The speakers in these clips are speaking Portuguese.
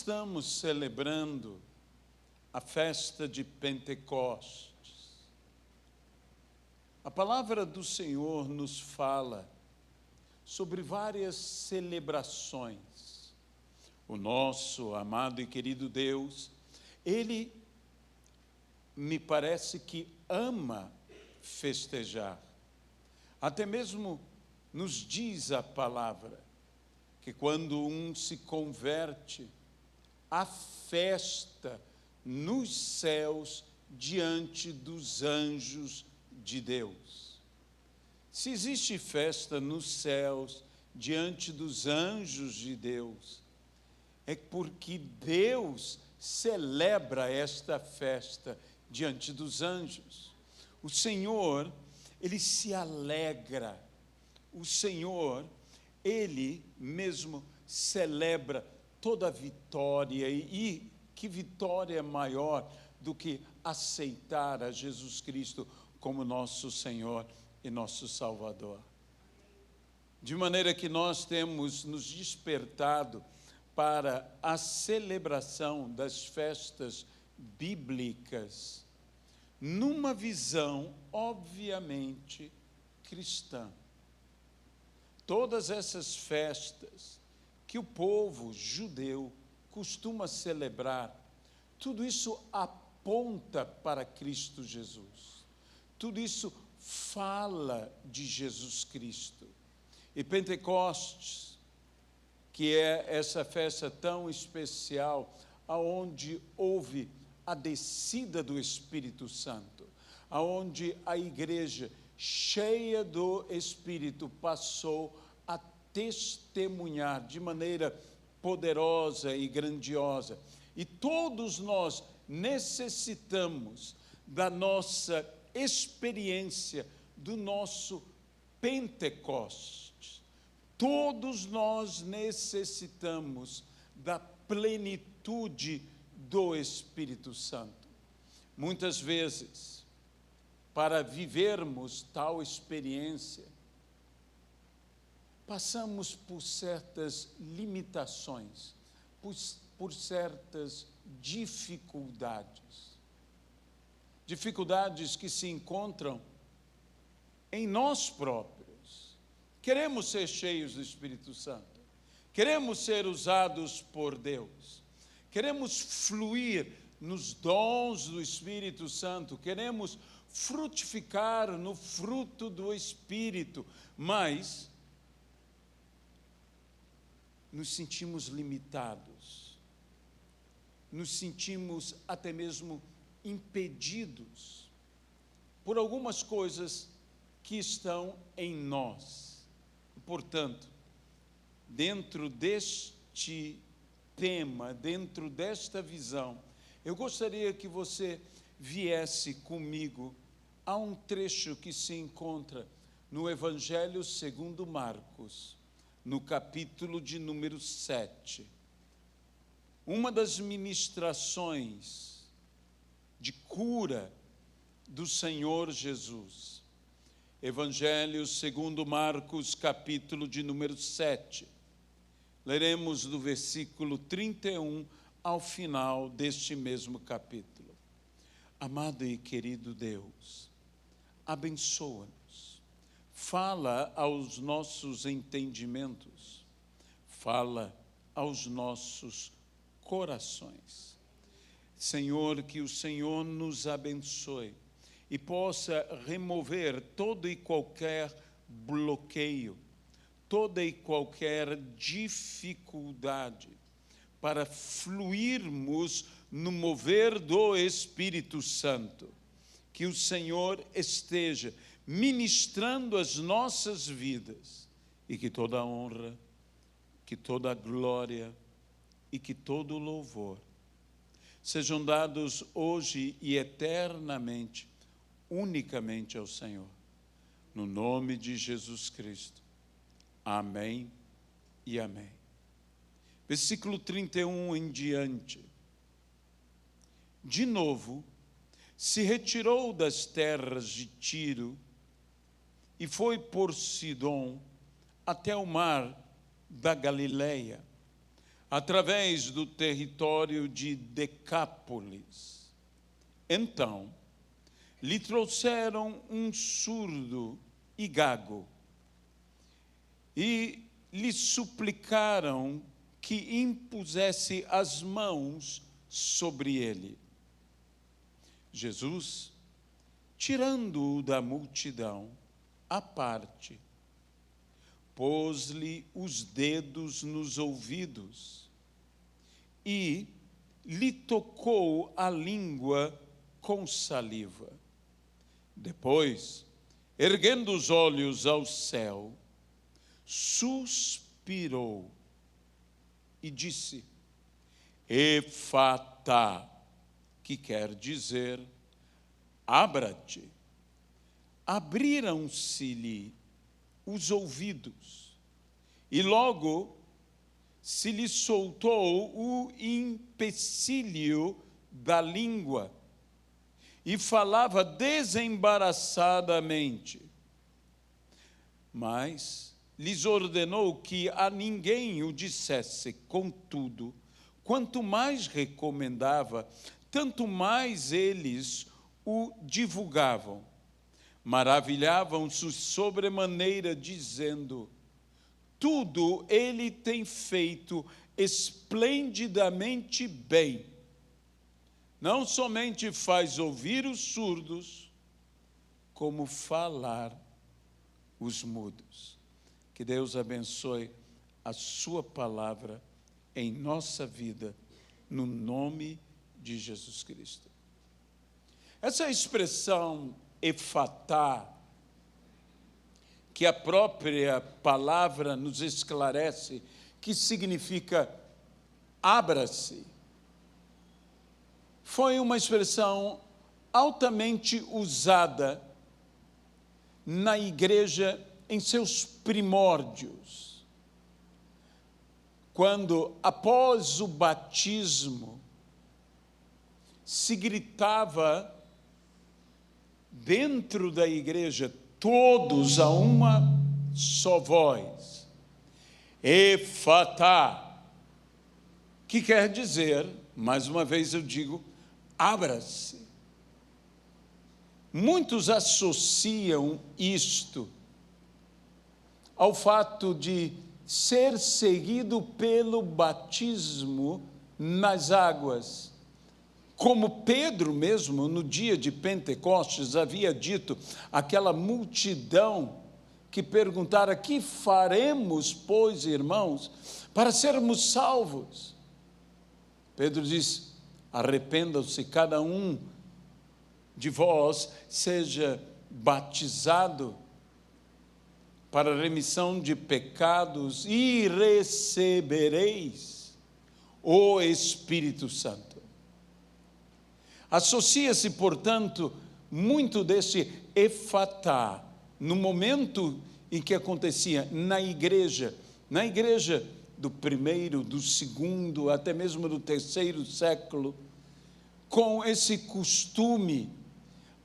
estamos celebrando a festa de Pentecostes. A palavra do Senhor nos fala sobre várias celebrações. O nosso amado e querido Deus, Ele me parece que ama festejar. Até mesmo nos diz a palavra que quando um se converte, há festa nos céus diante dos anjos de Deus. Se existe festa nos céus diante dos anjos de Deus, é porque Deus celebra esta festa diante dos anjos. O Senhor, Ele se alegra. O Senhor, Ele mesmo celebra toda a vitória. E que vitória maior do que aceitar a Jesus Cristo como nosso Senhor e nosso Salvador. De maneira que nós temos nos despertado para a celebração das festas bíblicas, numa visão, obviamente, cristã. Todas essas festas que o povo judeu costuma celebrar, tudo isso aponta para Cristo Jesus. Tudo isso fala de Jesus Cristo. E Pentecostes, que é essa festa tão especial, aonde houve a descida do Espírito Santo, aonde a igreja cheia do Espírito passou a testemunhar de maneira poderosa e grandiosa. E todos nós necessitamos da nossa experiência, do nosso Pentecostes. Todos nós necessitamos da plenitude do Espírito Santo. Muitas vezes, para vivermos tal experiência, passamos por certas limitações, por certas dificuldades. Dificuldades que se encontram em nós próprios. Queremos ser cheios do Espírito Santo. Queremos ser usados por Deus. Queremos fluir nos dons do Espírito Santo. Queremos frutificar no fruto do Espírito. Mas nos sentimos limitados. Nos sentimos até mesmo impedidos por algumas coisas que estão em nós. Portanto, dentro deste tema, dentro desta visão, eu gostaria que você viesse comigo a um trecho que se encontra no Evangelho segundo Marcos, no capítulo de número 7. Uma das ministrações de cura do Senhor Jesus. Evangelho segundo Marcos, capítulo de número 7. Leremos do versículo 31 ao final deste mesmo capítulo. Amado e querido Deus, abençoa-nos. Fala aos nossos entendimentos. Fala aos nossos corações. Senhor, que o Senhor nos abençoe e possa remover todo e qualquer bloqueio, toda e qualquer dificuldade para fluirmos no mover do Espírito Santo. Que o Senhor esteja ministrando as nossas vidas e que toda a honra, que toda a glória e que todo o louvor sejam dados hoje e eternamente, unicamente ao Senhor. No nome de Jesus Cristo. Amém e amém. Versículo 31 em diante. De novo, se retirou das terras de Tiro e foi por Sidom até o mar da Galileia, através do território de Decápolis. Então, lhe trouxeram um surdo e gago, e lhe suplicaram que impusesse as mãos sobre ele. Jesus, tirando-o da multidão, à parte, pôs-lhe os dedos nos ouvidos e lhe tocou a língua com saliva. Depois, erguendo os olhos ao céu, suspirou e disse: Efatá, que quer dizer, abra-te. Abriram-se-lhe os ouvidos, e logo se lhe soltou o empecilho da língua, e falava desembaraçadamente. Mas lhes ordenou que a ninguém o dissesse. Contudo, quanto mais recomendava, tanto mais eles o divulgavam. Maravilhavam-se sobremaneira, dizendo: tudo ele tem feito esplendidamente bem. Não somente faz ouvir os surdos, como falar os mudos. Que Deus abençoe a sua palavra em nossa vida, no nome de Jesus Cristo. Essa expressão efatá, que a própria palavra nos esclarece, que significa abra-se, foi uma expressão altamente usada na igreja em seus primórdios, quando, após o batismo, se gritava dentro da igreja, todos a uma só voz, Efatá, que quer dizer, mais uma vez eu digo, abra-se. Muitos associam isto ao fato de ser seguido pelo batismo nas águas. Como Pedro mesmo, no dia de Pentecostes, havia dito àquela multidão que perguntara: que faremos, pois, irmãos, para sermos salvos? Pedro diz: arrependam-se, cada um de vós seja batizado para a remissão de pecados e recebereis o Espírito Santo. Associa-se, portanto, muito desse efatá, no momento em que acontecia na igreja do primeiro, do segundo, até mesmo do terceiro século, com esse costume,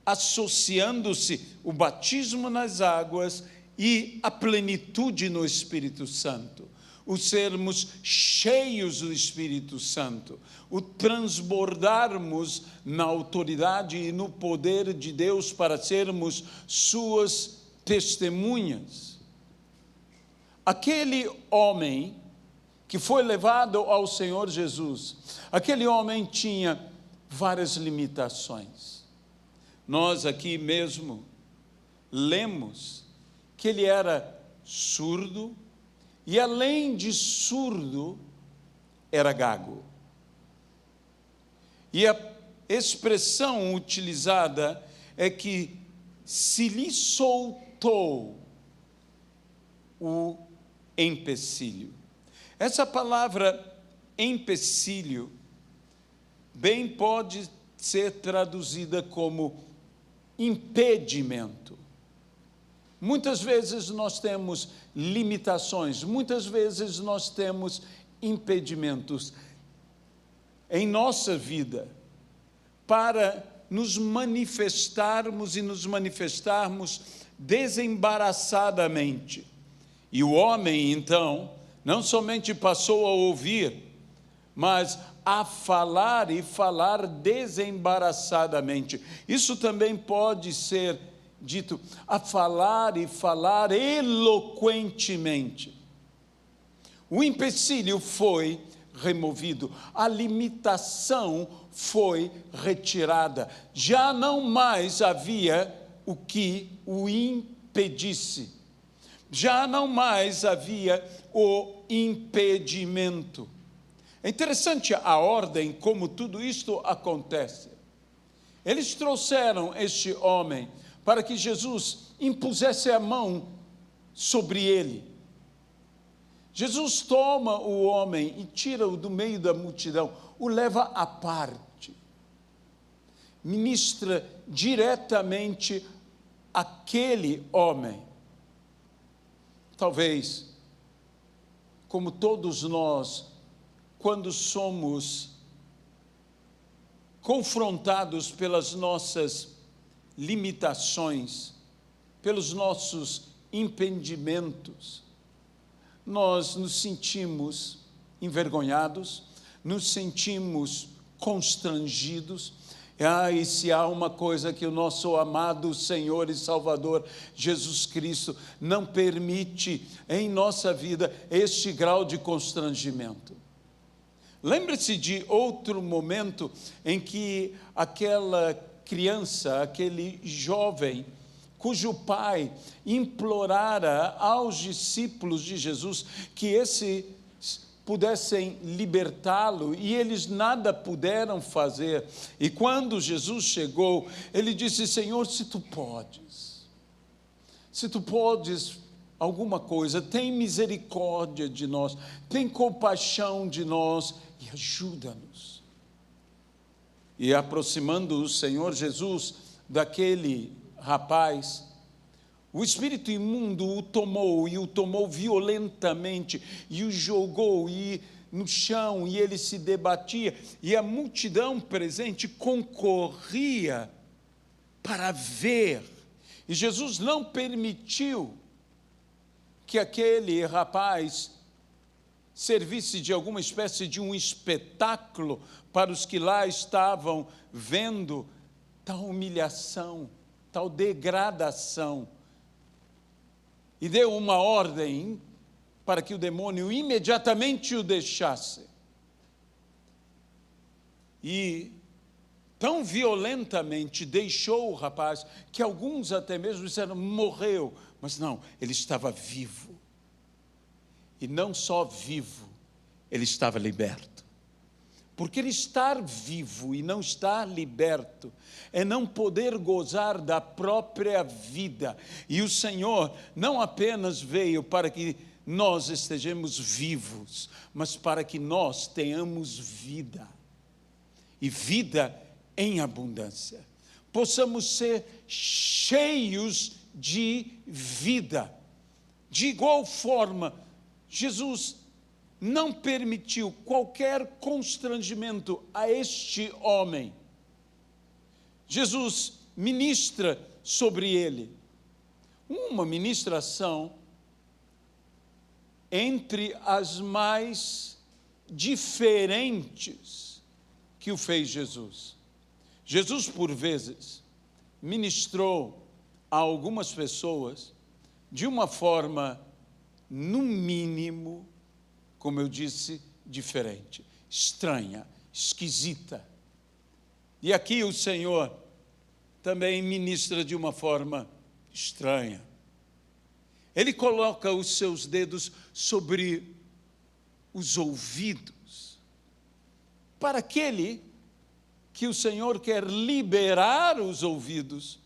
associando-se o batismo nas águas e a plenitude no Espírito Santo, o sermos cheios do Espírito Santo, o transbordarmos na autoridade e no poder de Deus para sermos suas testemunhas. Aquele homem que foi levado ao Senhor Jesus, aquele homem tinha várias limitações. Nós aqui mesmo lemos que ele era surdo e, além de surdo, era gago. E a expressão utilizada é que se lhe soltou o empecilho. Essa palavra empecilho bem pode ser traduzida como impedimento. Muitas vezes nós temos limitações, muitas vezes nós temos impedimentos em nossa vida para nos manifestarmos e nos manifestarmos desembaraçadamente. E o homem, então, não somente passou a ouvir, mas a falar e falar desembaraçadamente. Isso também pode ser dito, a falar e falar eloquentemente. O empecilho foi removido, a limitação foi retirada. Já não mais havia o que o impedisse. Já não mais havia o impedimento. É interessante a ordem como tudo isto acontece. Eles trouxeram este homem para que Jesus impusesse a mão sobre ele. Jesus toma o homem e tira-o do meio da multidão, o leva à parte, ministra diretamente àquele homem. Talvez, como todos nós, quando somos confrontados pelas nossas limitações, pelos nossos impedimentos, nós nos sentimos envergonhados, nos sentimos constrangidos. E se há uma coisa que o nosso amado Senhor e Salvador Jesus Cristo não permite em nossa vida, este grau de constrangimento. Lembre-se de outro momento em que aquela criança, aquele jovem, cujo pai implorara aos discípulos de Jesus que esses pudessem libertá-lo, e eles nada puderam fazer. E quando Jesus chegou, ele disse: Senhor, se tu podes alguma coisa, tem misericórdia de nós, tem compaixão de nós e ajuda-nos. E aproximando o Senhor Jesus daquele rapaz, o espírito imundo o tomou violentamente, e o jogou no chão, e ele se debatia, e a multidão presente concorria para ver, e Jesus não permitiu que aquele rapaz servisse de alguma espécie de um espetáculo para os que lá estavam vendo tal humilhação, tal degradação, e deu uma ordem para que o demônio imediatamente o deixasse. E tão violentamente deixou o rapaz, que alguns até mesmo disseram: morreu. Mas não, ele estava vivo. E não só vivo, ele estava liberto. Porque ele estar vivo e não estar liberto é não poder gozar da própria vida. E o Senhor não apenas veio para que nós estejamos vivos, mas para que nós tenhamos vida. E vida em abundância. Possamos ser cheios de vida. De igual forma, Jesus não permitiu qualquer constrangimento a este homem. Jesus ministra sobre ele uma ministração entre as mais diferentes que o fez Jesus. Jesus, por vezes, ministrou a algumas pessoas de uma forma, no mínimo, como eu disse, diferente, estranha, esquisita. E aqui o Senhor também ministra de uma forma estranha. Ele coloca os seus dedos sobre os ouvidos, para aquele que o Senhor quer liberar os ouvidos,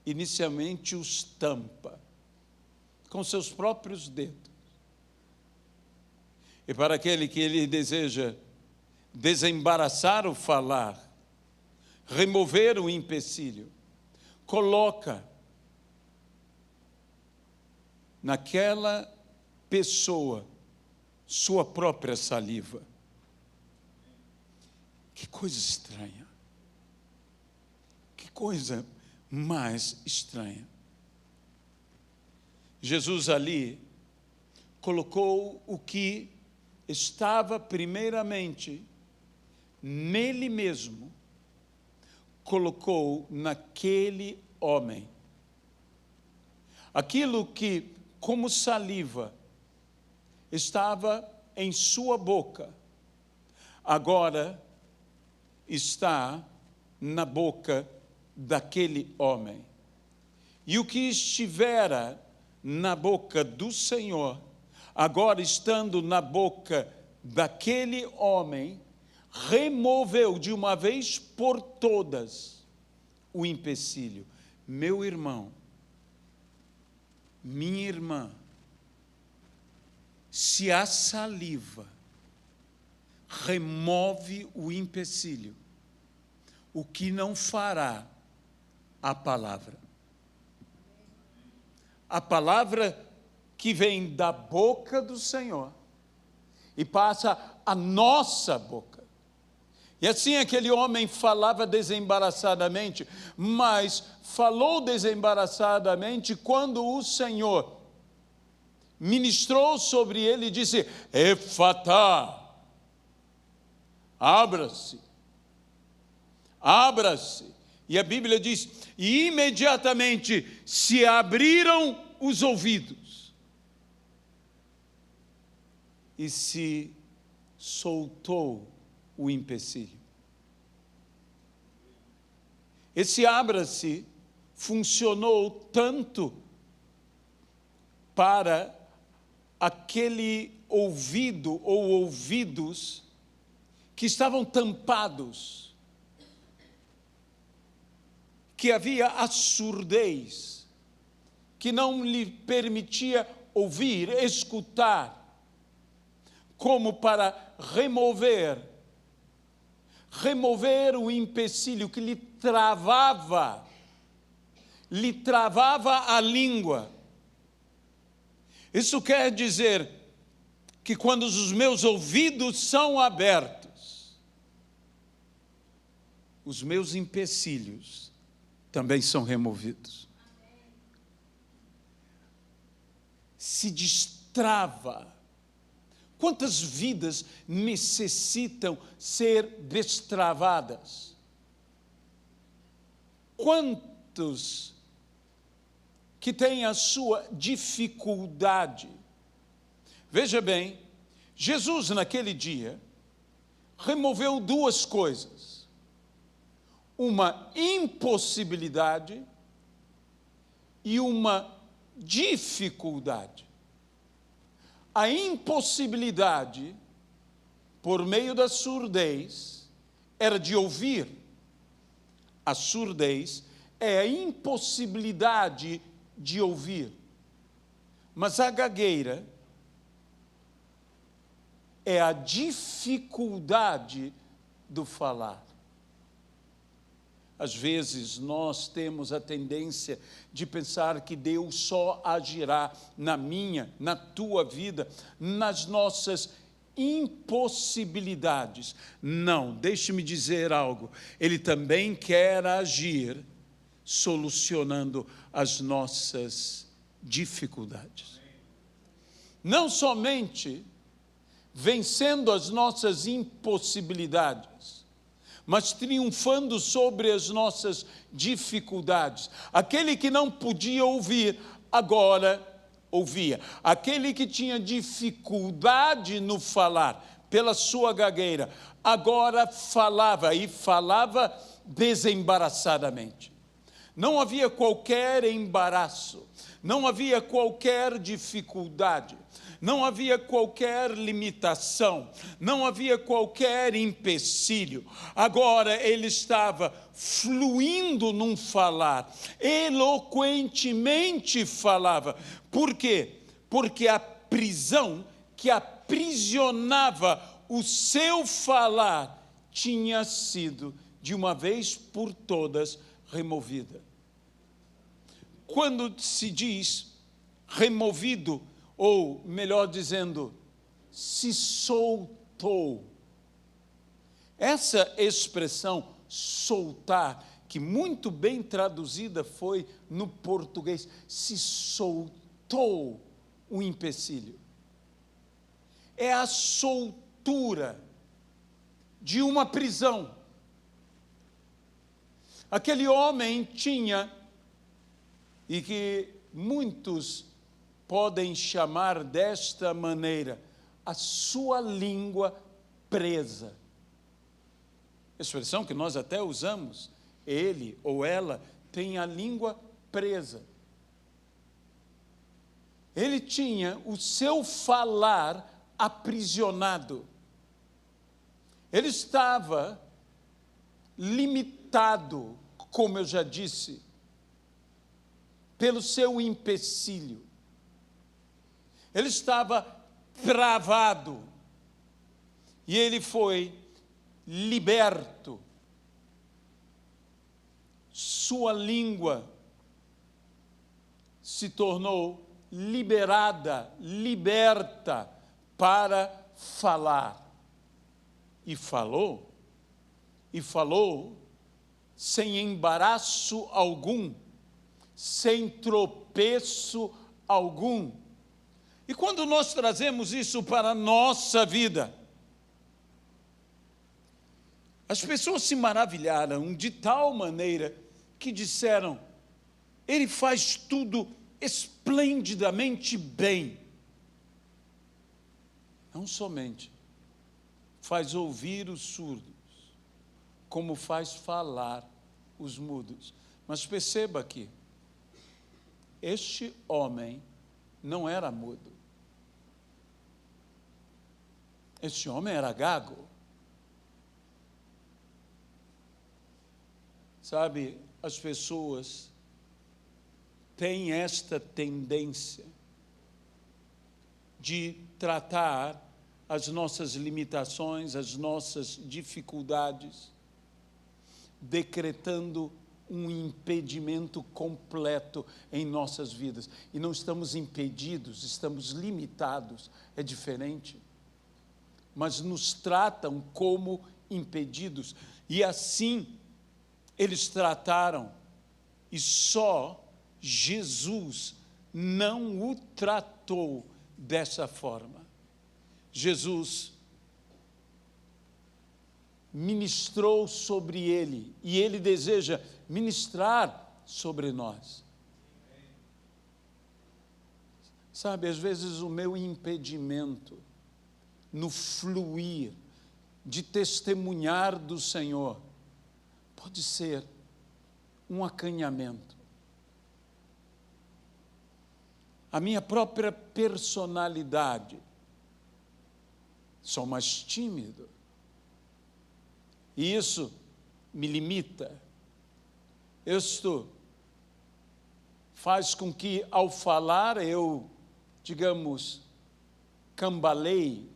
inicialmente os tampa com seus próprios dedos. E para aquele que ele deseja desembaraçar o falar, remover o empecilho, coloca naquela pessoa sua própria saliva. Que coisa estranha. Que coisa mais estranha. Jesus ali colocou o que estava primeiramente nele mesmo, colocou naquele homem aquilo que, como saliva, estava em sua boca, agora está na boca daquele homem. E o que estivera na boca do Senhor, agora estando na boca daquele homem, removeu de uma vez por todas o empecilho. Meu irmão, minha irmã, se a saliva remove o empecilho, o que não fará a palavra? A palavra que vem da boca do Senhor e passa a nossa boca. E assim aquele homem falava desembaraçadamente, mas falou desembaraçadamente quando o Senhor ministrou sobre ele e disse: Efatá, abra-se, abra-se. E a Bíblia diz, e imediatamente se abriram os ouvidos e se soltou o empecilho. Esse abra-se funcionou tanto para aquele ouvido ou ouvidos que estavam tampados, que havia a surdez, que não lhe permitia ouvir, escutar, como para remover o empecilho que lhe travava a língua. Isso quer dizer que quando os meus ouvidos são abertos, os meus empecilhos também são removidos. Se destrava. Quantas vidas necessitam ser destravadas? Quantos que têm a sua dificuldade? Veja bem, Jesus naquele dia removeu duas coisas: uma impossibilidade e uma dificuldade. A impossibilidade, por meio da surdez, era de ouvir. A surdez é a impossibilidade de ouvir. Mas a gagueira é a dificuldade do falar. Às vezes nós temos a tendência de pensar que Deus só agirá na minha, na tua vida, nas nossas impossibilidades. Não, deixe-me dizer algo. Ele também quer agir solucionando as nossas dificuldades. Não somente vencendo as nossas impossibilidades, mas triunfando sobre as nossas dificuldades. Aquele que não podia ouvir, agora ouvia. Aquele que tinha dificuldade no falar, pela sua gagueira, agora falava, e falava desembaraçadamente. Não havia qualquer embaraço, não havia qualquer dificuldade, não havia qualquer limitação, não havia qualquer empecilho. Agora ele estava fluindo num falar, eloquentemente falava. Por quê? Porque a prisão que aprisionava o seu falar tinha sido, de uma vez por todas, removida. Quando se diz removido, ou melhor dizendo, se soltou. Essa expressão soltar, que muito bem traduzida foi no português, se soltou o empecilho. é a soltura de uma prisão. Aquele homem tinha, e que muitos podem chamar desta maneira, a sua língua presa. Expressão que nós até usamos, ele ou ela tem a língua presa. Ele tinha o seu falar aprisionado. Ele estava limitado, como eu já disse, pelo seu empecilho. Ele estava travado e ele foi liberto. Sua língua se tornou liberada, liberta para falar. E falou sem embaraço algum, sem tropeço algum. E quando nós trazemos isso para a nossa vida, as pessoas se maravilharam de tal maneira que disseram: ele faz tudo esplendidamente bem. Não somente faz ouvir os surdos, como faz falar os mudos. Mas perceba aqui, este homem não era mudo. Este homem era gago. Sabe, as pessoas têm esta tendência de tratar as nossas limitações, as nossas dificuldades, decretando um impedimento completo em nossas vidas. E não estamos impedidos, estamos limitados, é diferente. Mas nos tratam como impedidos. E assim eles trataram, e só Jesus não o tratou dessa forma. Jesus ministrou sobre ele, e ele deseja ministrar sobre nós. Sabe, às vezes o meu impedimento no fluir de testemunhar do Senhor pode ser um acanhamento. A minha própria personalidade. Sou mais tímido. E isso me limita. Isto faz com que, ao falar, eu, digamos, cambaleie,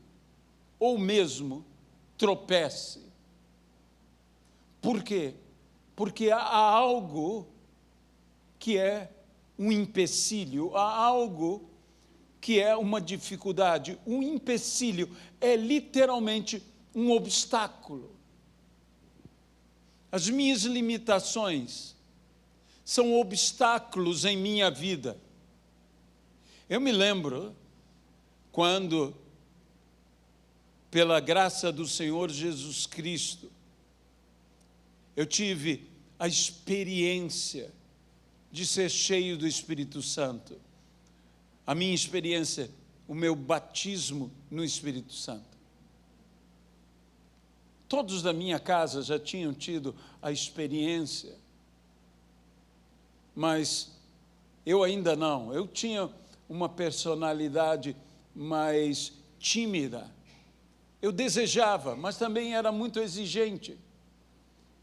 ou mesmo tropece. Por quê? Porque há algo que é um empecilho, há algo que é uma dificuldade. Um empecilho é literalmente um obstáculo. As minhas limitações são obstáculos em minha vida. Eu me lembro quando, pela graça do Senhor Jesus Cristo, eu tive a experiência de ser cheio do Espírito Santo. A minha experiência, o meu batismo no Espírito Santo. Todos da minha casa já tinham tido a experiência, mas eu ainda não. Eu tinha uma personalidade mais tímida. Eu desejava, mas também era muito exigente.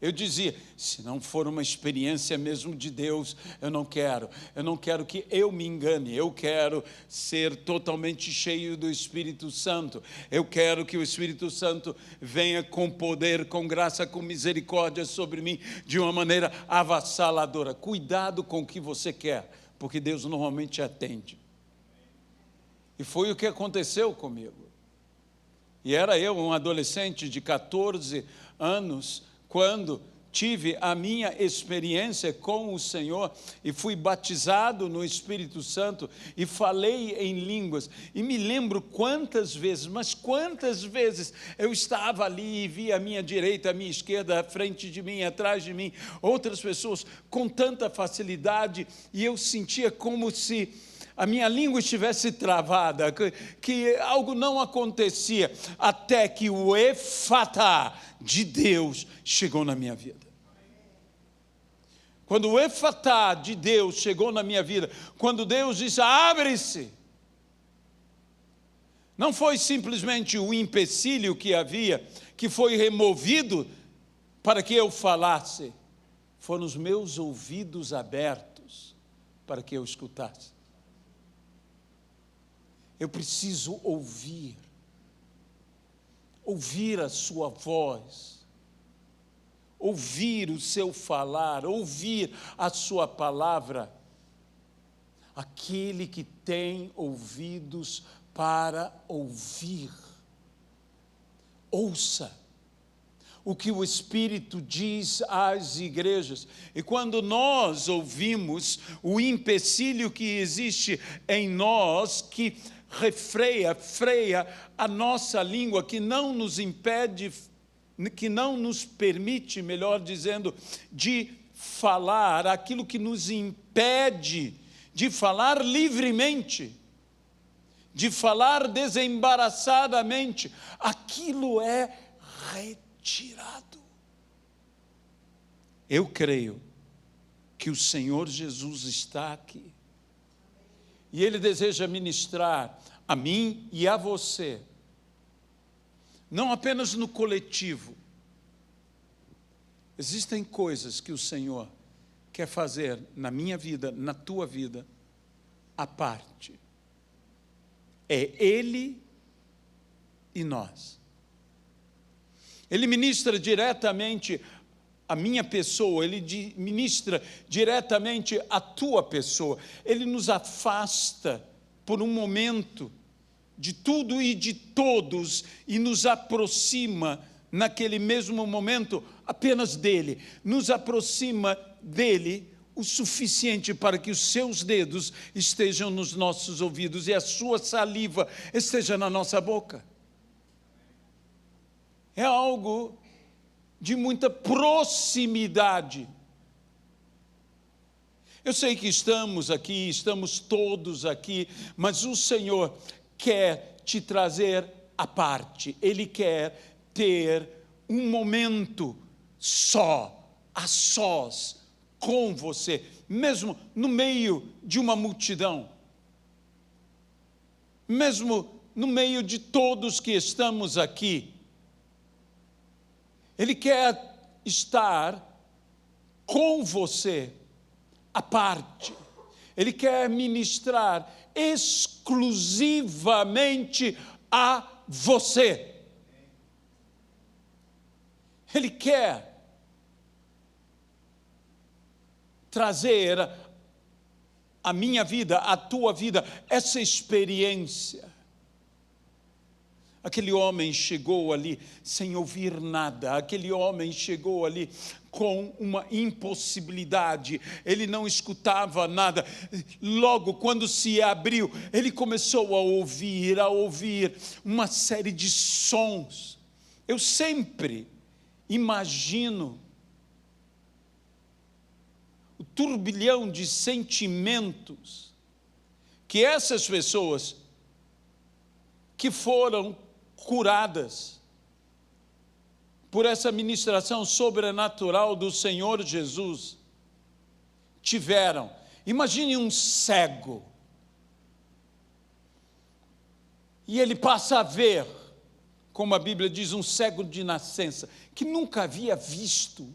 Eu dizia, se não for uma experiência mesmo de Deus, eu não quero que eu me engane, eu quero ser totalmente cheio do Espírito Santo, eu quero que o Espírito Santo venha com poder, com graça, com misericórdia sobre mim, de uma maneira avassaladora. Cuidado com o que você quer, porque Deus normalmente atende. E foi o que aconteceu comigo. E era eu, um adolescente de 14 anos, quando tive a minha experiência com o Senhor e fui batizado no Espírito Santo e falei em línguas. E me lembro quantas vezes, mas quantas vezes eu estava ali e via à minha direita, à minha esquerda, à frente de mim, atrás de mim, outras pessoas com tanta facilidade, e eu sentia como se a minha língua estivesse travada, que algo não acontecia, até que o efatá de Deus chegou na minha vida. Quando o efatá de Deus chegou na minha vida, quando Deus disse, abre-se, não foi simplesmente o empecilho que havia, que foi removido para que eu falasse, foram os meus ouvidos abertos para que eu escutasse. Eu preciso ouvir a sua voz, ouvir o seu falar, ouvir a sua palavra. Aquele que tem ouvidos para ouvir, ouça o que o Espírito diz às igrejas. E quando nós ouvimos o empecilho que existe em nós, que freia a nossa língua, que não nos impede, que não nos permite, melhor dizendo, de falar aquilo que nos impede de falar livremente, de falar desembaraçadamente, aquilo é retirado. Eu creio que o Senhor Jesus está aqui. E Ele deseja ministrar a mim e a você, não apenas no coletivo. Existem coisas que o Senhor quer fazer na minha vida, na tua vida, à parte. É Ele e nós. Ele ministra diretamente a minha pessoa, Ele ministra diretamente a tua pessoa. Ele nos afasta por um momento de tudo e de todos e nos aproxima naquele mesmo momento apenas dele. Nos aproxima dele o suficiente para que os seus dedos estejam nos nossos ouvidos e a sua saliva esteja na nossa boca. É algo de muita proximidade. Eu sei que estamos aqui, estamos todos aqui, mas o Senhor quer te trazer à parte. Ele quer ter um momento só, a sós, com você, mesmo no meio de uma multidão, mesmo no meio de todos que estamos aqui. Ele quer estar com você, à parte. Ele quer ministrar exclusivamente a você. Ele quer trazer à minha vida, à tua vida, essa experiência. Aquele homem chegou ali sem ouvir nada, aquele homem chegou ali com uma impossibilidade, ele não escutava nada. Logo, quando se abriu, ele começou a ouvir uma série de sons. Eu sempre imagino o turbilhão de sentimentos que essas pessoas que foram curadas por essa ministração sobrenatural do Senhor Jesus tiveram. Imagine um cego, e ele passa a ver, como a Bíblia diz, um cego de nascença, que nunca havia visto.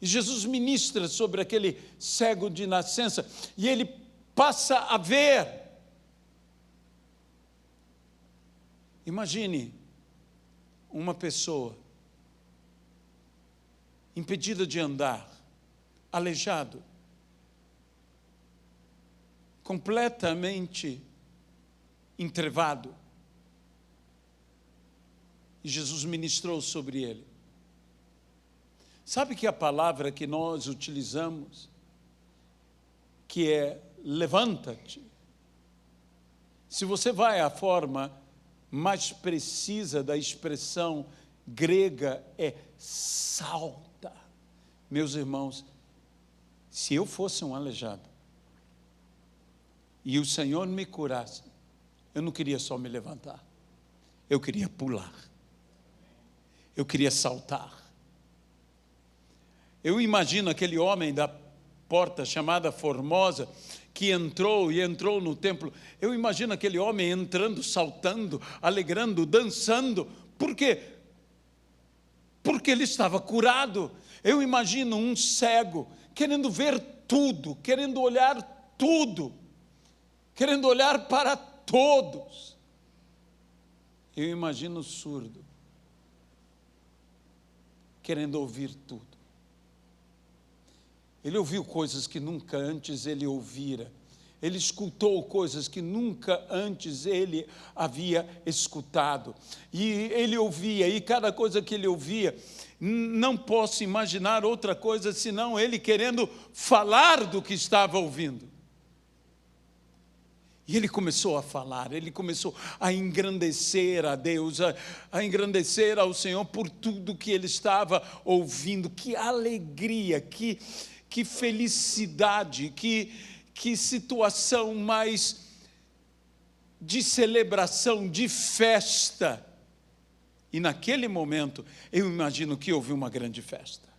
E Jesus ministra sobre aquele cego de nascença, e ele passa a ver. Imagine uma pessoa impedida de andar, aleijado, completamente entrevado. e Jesus ministrou sobre ele. Sabe que a palavra que nós utilizamos, que é levanta-te, se você vai à forma mais precisa da expressão grega, é salta. Meus irmãos, se eu fosse um aleijado e o Senhor me curasse, eu não queria só me levantar, eu queria pular, eu queria saltar. Eu imagino aquele homem da porta chamada Formosa, que entrou no templo. Eu imagino aquele homem entrando, saltando, alegrando, dançando. Por quê? Porque ele estava curado. Eu imagino um cego, querendo ver tudo, querendo olhar tudo, querendo olhar para todos. Eu imagino o surdo, querendo ouvir tudo. Ele ouviu coisas que nunca antes ele ouvira. Ele escutou coisas que nunca antes ele havia escutado. E ele ouvia, e cada coisa que ele ouvia, não posso imaginar outra coisa senão ele querendo falar do que estava ouvindo. E ele começou a falar, ele começou a engrandecer a Deus, a engrandecer ao Senhor por tudo que ele estava ouvindo. Que alegria, que felicidade, que situação mais de celebração, de festa. E naquele momento, eu imagino que houve uma grande festa.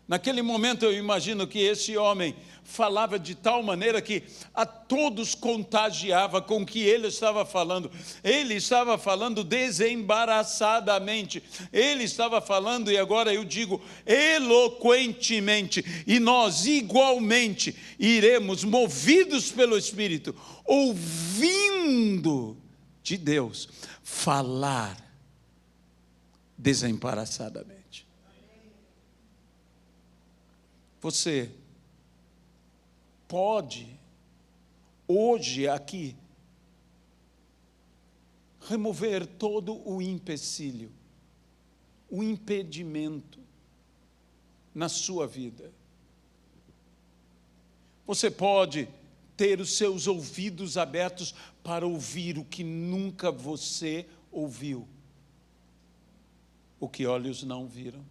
Naquele momento eu imagino que esse homem falava de tal maneira que a todos contagiava com o que ele estava falando. Ele estava falando desembaraçadamente. Ele estava falando, e agora eu digo, eloquentemente. E nós igualmente iremos, movidos pelo Espírito, ouvindo de Deus, falar desembaraçadamente. Você pode, hoje aqui, remover todo o empecilho, o impedimento na sua vida. Você pode ter os seus ouvidos abertos para ouvir o que nunca você ouviu, o que olhos não viram,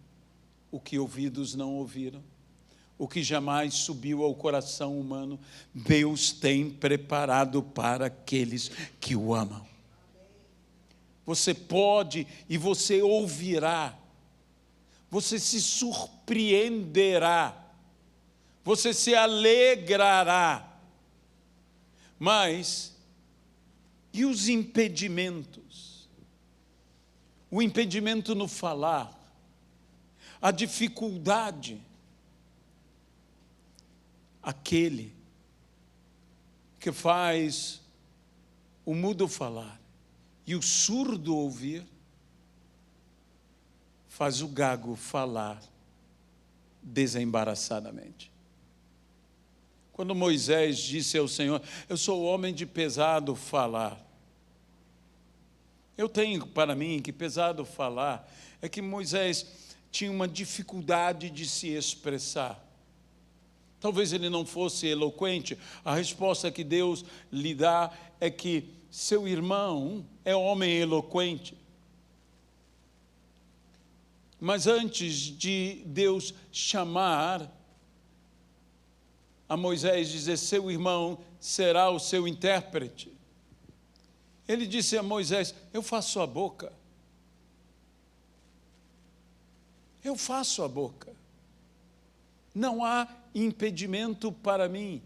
o que ouvidos não ouviram, o que jamais subiu ao coração humano, Deus tem preparado para aqueles que o amam. Você pode e você ouvirá, você se surpreenderá, você se alegrará. Mas, e os impedimentos? O impedimento no falar, a dificuldade. Aquele que faz o mudo falar e o surdo ouvir, faz o gago falar desembaraçadamente. Quando Moisés disse ao Senhor, eu sou homem de pesado falar. Eu tenho para mim que pesado falar é que Moisés tinha uma dificuldade de se expressar. Talvez ele não fosse eloquente. A resposta que Deus lhe dá é que seu irmão é homem eloquente. Mas antes de Deus chamar a Moisés, dizer, seu irmão será o seu intérprete, ele disse a Moisés, eu faço a boca. Eu faço a boca. Não há impedimento para mim.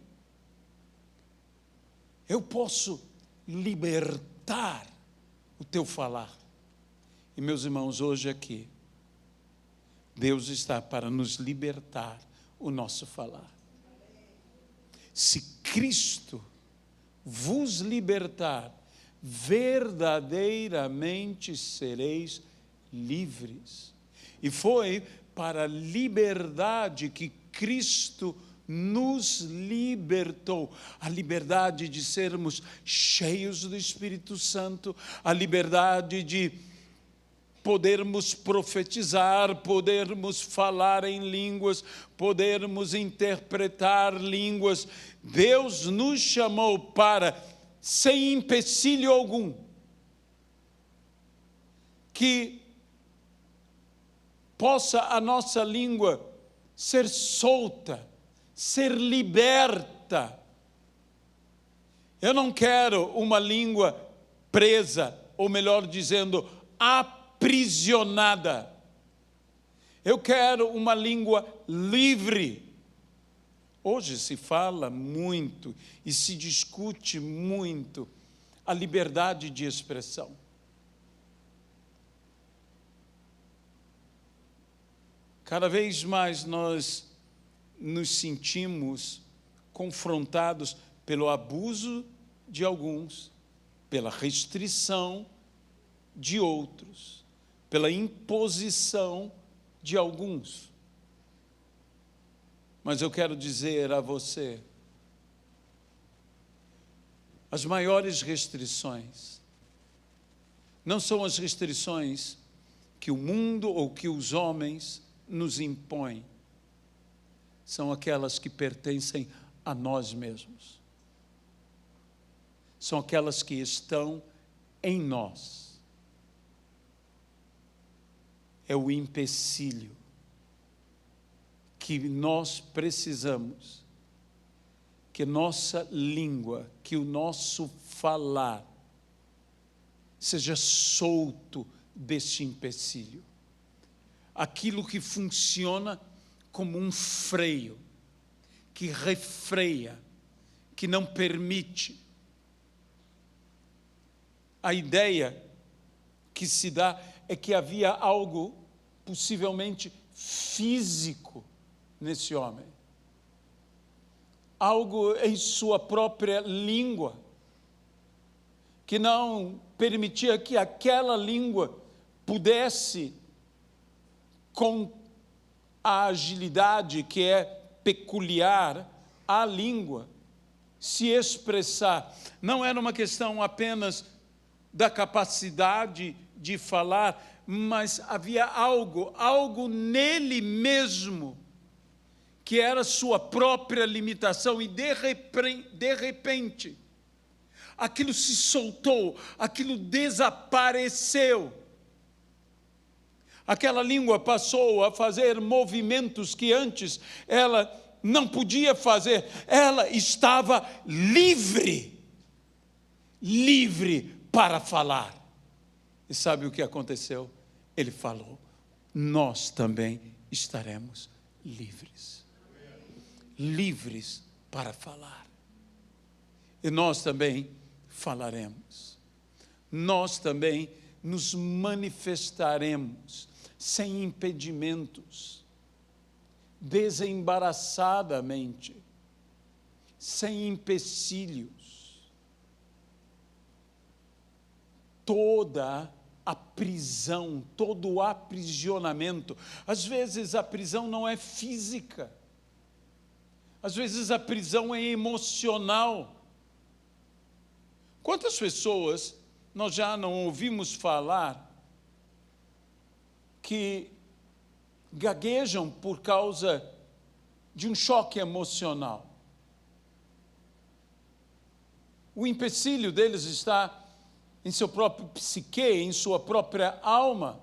Eu posso libertar o teu falar. E meus irmãos, hoje aqui, Deus está para nos libertar o nosso falar. Se Cristo vos libertar, verdadeiramente sereis livres. E foi para a liberdade que Cristo nos libertou, a liberdade de sermos cheios do Espírito Santo, a liberdade de podermos profetizar, podermos falar em línguas, podermos interpretar línguas. Deus nos chamou para, sem empecilho algum, que possa a nossa língua ser solta, ser liberta. Eu não quero uma língua presa, ou melhor dizendo, aprisionada. Eu quero uma língua livre. Hoje se fala muito e se discute muito a liberdade de expressão. Cada vez mais nós nos sentimos confrontados pelo abuso de alguns, pela restrição de outros, pela imposição de alguns. Mas eu quero dizer a você, as maiores restrições não são as restrições que o mundo ou que os homens nos impõem, são aquelas que pertencem a nós mesmos. São aquelas que estão em nós. É o empecilho que nós precisamos, que nossa língua, que o nosso falar seja solto deste empecilho. Aquilo que funciona como um freio, que refreia, que não permite. A ideia que se dá é que havia algo possivelmente físico nesse homem. Algo em sua própria língua, que não permitia que aquela língua pudesse, com a agilidade que é peculiar à língua, se expressar. Não era uma questão apenas da capacidade de falar, mas havia algo nele mesmo, que era sua própria limitação, e de repente, aquilo se soltou, aquilo desapareceu. Aquela língua passou a fazer movimentos que antes ela não podia fazer. Ela estava livre para falar. E sabe o que aconteceu? Ele falou: nós também estaremos livres. Livres para falar. E nós também falaremos. Nós também nos manifestaremos sem impedimentos, desembaraçadamente, sem empecilhos. Toda a prisão, todo o aprisionamento, às vezes a prisão não é física, às vezes a prisão é emocional. Quantas pessoas nós já não ouvimos falar que gaguejam por causa de um choque emocional? O empecilho deles está em seu próprio psique, em sua própria alma.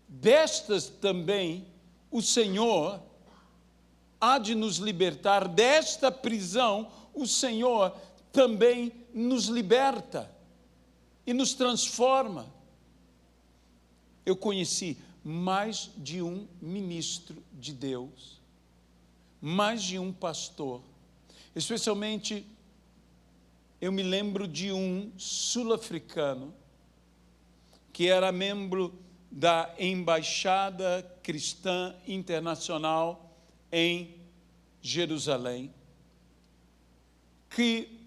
Destas também o Senhor há de nos libertar, desta prisão o Senhor também nos liberta e nos transforma. Eu conheci mais de um ministro de Deus, mais de um pastor, especialmente eu me lembro de um sul-africano que era membro da Embaixada Cristã Internacional em Jerusalém, que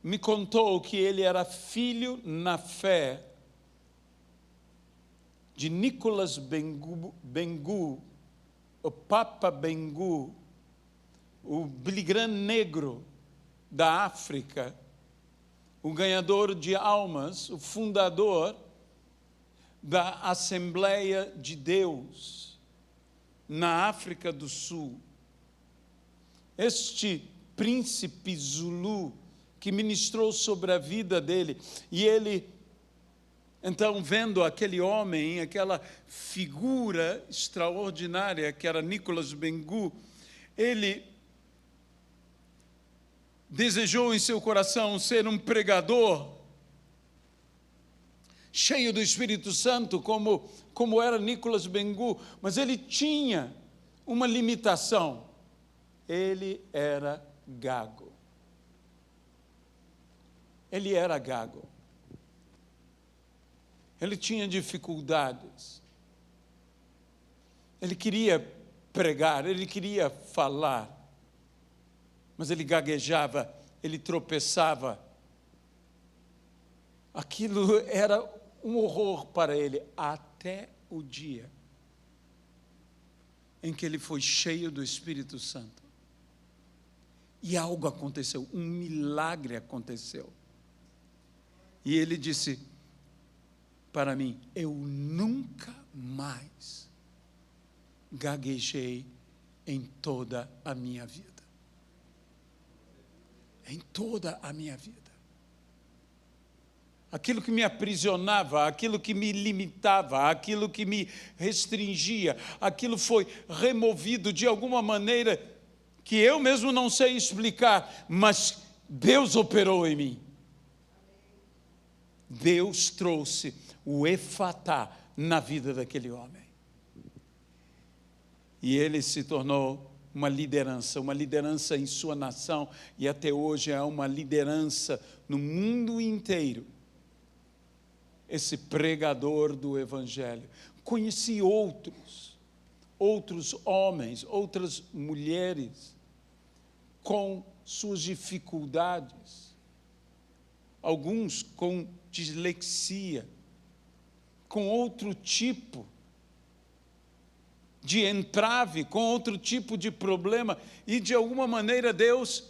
me contou que ele era filho na fé de Nicolas Bengu, o Papa Bengu, o Billy Graham negro da África, o ganhador de almas, o fundador da Assembleia de Deus na África do Sul. Este príncipe Zulu que ministrou sobre a vida dele, e ele, então, vendo aquele homem, aquela figura extraordinária que era Nicholas Bengu, ele desejou em seu coração ser um pregador cheio do Espírito Santo, como era Nicholas Bengu, mas ele tinha uma limitação. Ele era gago. Ele era gago. Ele tinha dificuldades. Ele queria pregar, ele queria falar, mas ele gaguejava, ele tropeçava. Aquilo era um horror para ele, até o dia em que ele foi cheio do Espírito Santo. E algo aconteceu, um milagre aconteceu. E ele disse para mim: eu nunca mais gaguejei em toda a minha vida. Em toda a minha vida. Aquilo que me aprisionava, aquilo que me limitava, aquilo que me restringia, aquilo foi removido de alguma maneira que eu mesmo não sei explicar, mas Deus operou em mim. Deus trouxe o efatá na vida daquele homem. E ele se tornou uma liderança em sua nação, e até hoje é uma liderança no mundo inteiro. Esse pregador do Evangelho. Conheci outros homens, outras mulheres, com suas dificuldades, alguns com dislexia, com outro tipo de entrave, com outro tipo de problema, e de alguma maneira Deus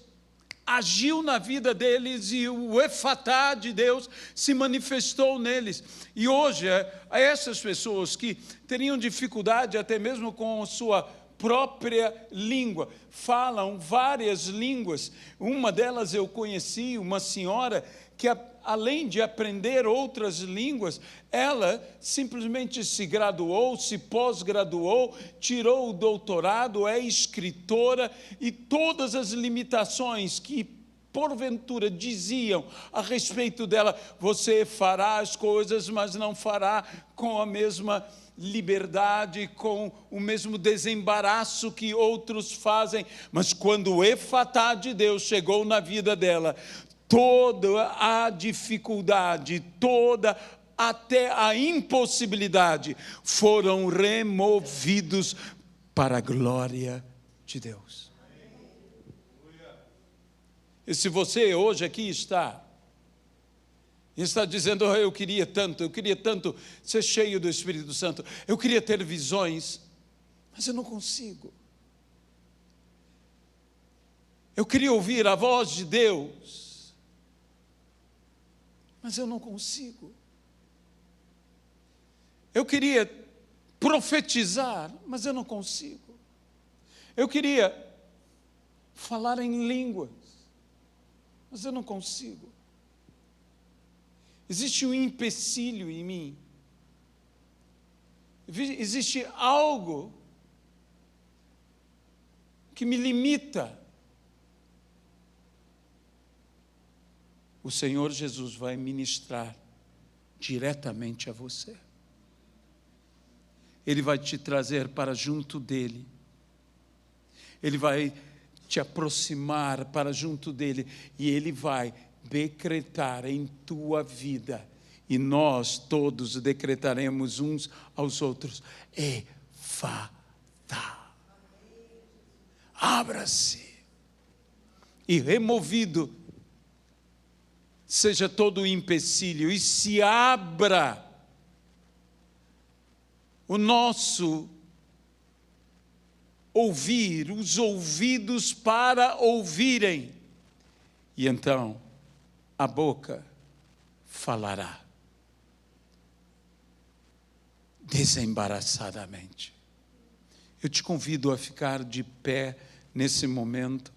agiu na vida deles e o efatá de Deus se manifestou neles. E hoje, a essas pessoas que teriam dificuldade até mesmo com a sua própria língua, falam várias línguas. Uma delas eu conheci, uma senhora que, além de aprender outras línguas, ela simplesmente se graduou, se pós-graduou, tirou o doutorado, é escritora, e todas as limitações que porventura diziam a respeito dela: você fará as coisas, mas não fará com a mesma liberdade, com o mesmo desembaraço que outros fazem. Mas quando o efatá de Deus chegou na vida dela, toda a dificuldade, até a impossibilidade foram removidos para a glória de Deus. E se você hoje aqui está dizendo: eu queria tanto ser cheio do Espírito Santo, eu queria ter visões, mas eu não consigo. Eu queria ouvir a voz de Deus, mas eu não consigo. Eu queria profetizar, mas eu não consigo. Eu queria falar em línguas, mas eu não consigo. Existe um empecilho em mim. Existe algo que me limita. O Senhor Jesus vai ministrar diretamente a você. Ele vai te trazer para junto dele. Ele vai te aproximar para junto dele. E ele vai decretar em tua vida. E nós todos decretaremos uns aos outros: efatá. Abra-se. E removido seja todo o empecilho, e se abra o nosso ouvir, os ouvidos para ouvirem. E então, a boca falará desembaraçadamente. Eu te convido a ficar de pé nesse momento.